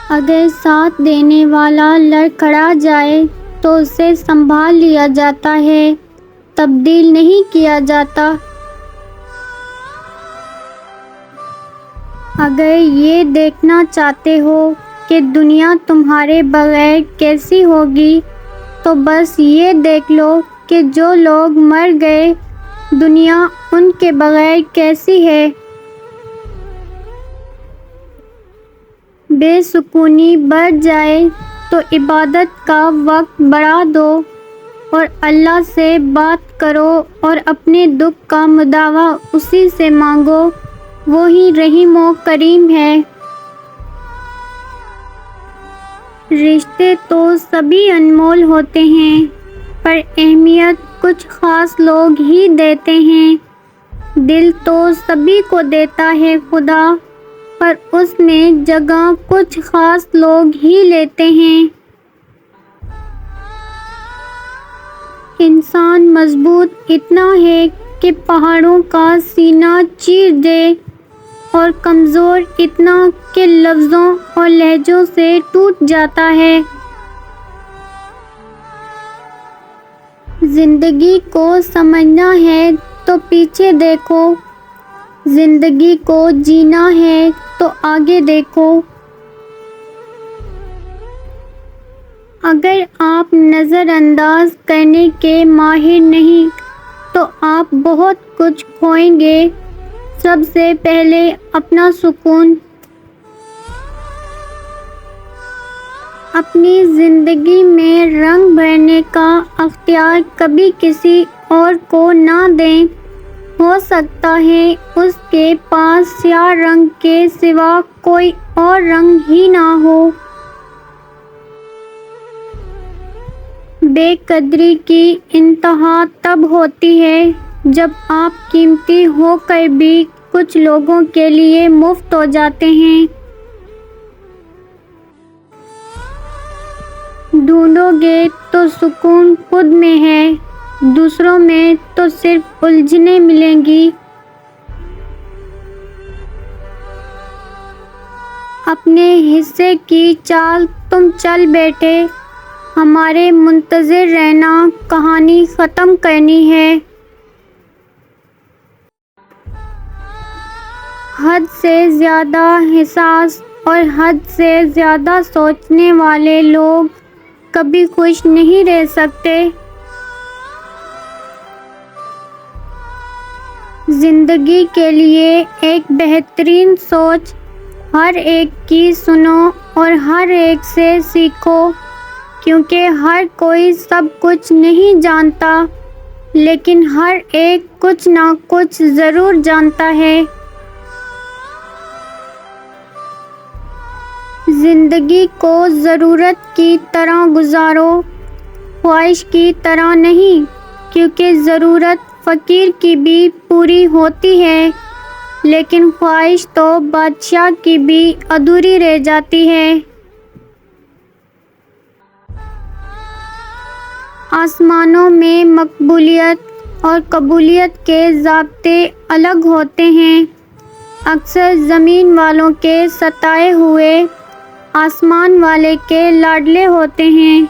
اگر ساتھ دینے والا لڑکھڑا جائے تو اسے سنبھال لیا جاتا ہے، تبدیل نہیں کیا جاتا۔ اگر یہ دیکھنا چاہتے ہو کہ دنیا تمہارے بغیر کیسی ہوگی تو بس یہ دیکھ لو کہ جو لوگ مر گئے دنیا ان کے بغیر کیسی ہے۔ بے سکونی بڑھ جائے تو عبادت کا وقت بڑھا دو اور اللہ سے بات کرو اور اپنے دکھ کا مداوع اسی سے مانگو، وہی رحیم و کریم ہے۔ رشتے تو سبھی انمول ہوتے ہیں پر اہمیت کچھ خاص لوگ ہی دیتے ہیں۔ دل تو سبھی کو دیتا ہے خدا، پر اس میں جگہ کچھ خاص لوگ ہی لیتے ہیں۔ انسان مضبوط اتنا ہے کہ پہاڑوں کا سینہ چیر دے اور کمزور اتنا کہ لفظوں اور لہجوں سے ٹوٹ جاتا ہے۔ زندگی کو سمجھنا ہے تو پیچھے دیکھو، زندگی کو جینا ہے تو آگے دیکھو۔ اگر آپ نظر انداز کرنے کے ماہر نہیں تو آپ بہت کچھ کھوئیں گے۔ سب سے پہلے اپنا سکون۔ اپنی زندگی میں رنگ بھرنے کا اختیار کبھی کسی اور کو نہ دیں۔ ہو سکتا ہے اس کے پاس سیاہ رنگ کے سوا کوئی اور رنگ ہی نہ ہو۔ بے قدری کی انتہا تب ہوتی ہے جب آپ قیمتی ہو کر بھی کچھ لوگوں کے لیے مفت ہو جاتے ہیں۔ ڈھونڈو گے تو سکون خود میں ہے، دوسروں میں تو صرف الجھنیں ملیں گی۔ اپنے حصے کی چال تم چل بیٹھے، ہمارے منتظر رہنا کہانی ختم کرنی ہے۔ حد سے زیادہ حساس اور حد سے زیادہ سوچنے والے لوگ کبھی خوش نہیں رہ سکتے۔ زندگی کے لیے ایک بہترین سوچ، ہر ایک کی سنو اور ہر ایک سے سیکھو، کیونکہ ہر کوئی سب کچھ نہیں جانتا لیکن ہر ایک کچھ نہ کچھ ضرور جانتا ہے۔ زندگی کو ضرورت کی طرح گزارو، خواہش کی طرح نہیں، کیونکہ ضرورت فقیر کی بھی پوری ہوتی ہے لیکن خواہش تو بادشاہ کی بھی ادھوری رہ جاتی ہے۔ آسمانوں میں مقبولیت اور قبولیت کے ضابطے الگ ہوتے ہیں۔ اکثر زمین والوں کے ستائے ہوئے آسمان والے کے لاڈلے ہوتے ہیں۔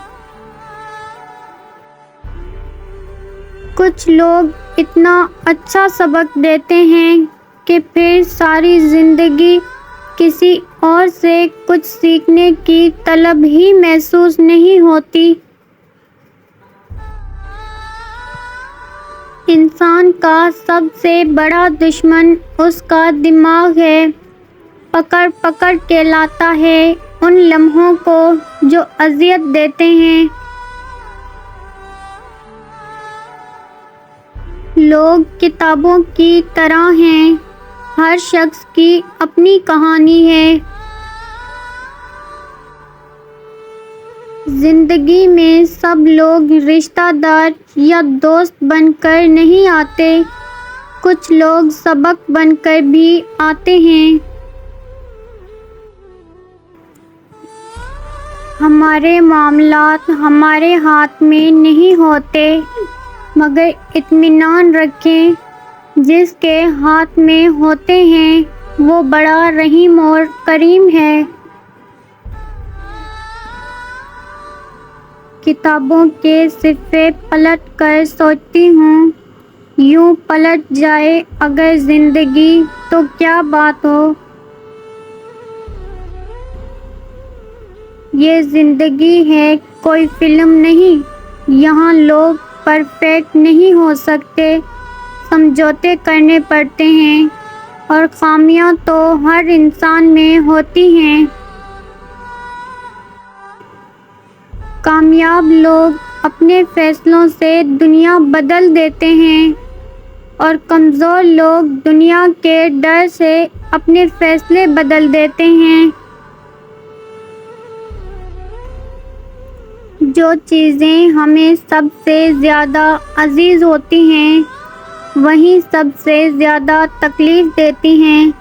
کچھ لوگ اتنا اچھا سبق دیتے ہیں کہ پھر ساری زندگی کسی اور سے کچھ سیکھنے کی طلب ہی محسوس نہیں ہوتی۔ انسان کا سب سے بڑا دشمن اس کا دماغ ہے، پکڑ پکڑ کے لاتا ہے ان لمحوں کو جو اذیت دیتے ہیں۔ لوگ کتابوں کی طرح ہیں، ہر شخص کی اپنی کہانی ہے۔ زندگی میں سب لوگ رشتہ دار یا دوست بن کر نہیں آتے، کچھ لوگ سبق بن کر بھی آتے ہیں۔ ہمارے معاملات ہمارے ہاتھ میں نہیں ہوتے، مگر اطمینان رکھیں جس کے ہاتھ میں ہوتے ہیں وہ بڑا رحیم اور کریم ہے۔ کتابوں کے صفحے پلٹ کر سوچتی ہوں، یوں پلٹ جائے اگر زندگی تو کیا بات ہو۔ یہ زندگی ہے، کوئی فلم نہیں۔ یہاں لوگ پرفیکٹ نہیں ہو سکتے، سمجھوتے کرنے پڑتے ہیں، اور خامیاں تو ہر انسان میں ہوتی ہیں۔ کامیاب لوگ اپنے فیصلوں سے دنیا بدل دیتے ہیں، اور کمزور لوگ دنیا کے ڈر سے اپنے فیصلے بدل دیتے ہیں۔ جو چیزیں ہمیں سب سے زیادہ عزیز ہوتی ہیں، وہی سب سے زیادہ تکلیف دیتی ہیں۔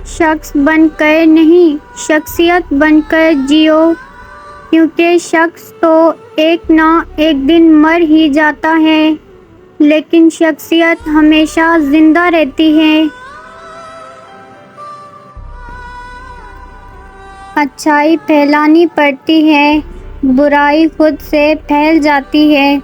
شخص بن کر نہیں، شخصیت بن کر جیو، کیونکہ شخص تو ایک نہ ایک دن مر ہی جاتا ہے، لیکن شخصیت ہمیشہ زندہ رہتی ہے۔ اچھائی پھیلانی پڑتی ہے، برائی خود سے پھیل جاتی ہے۔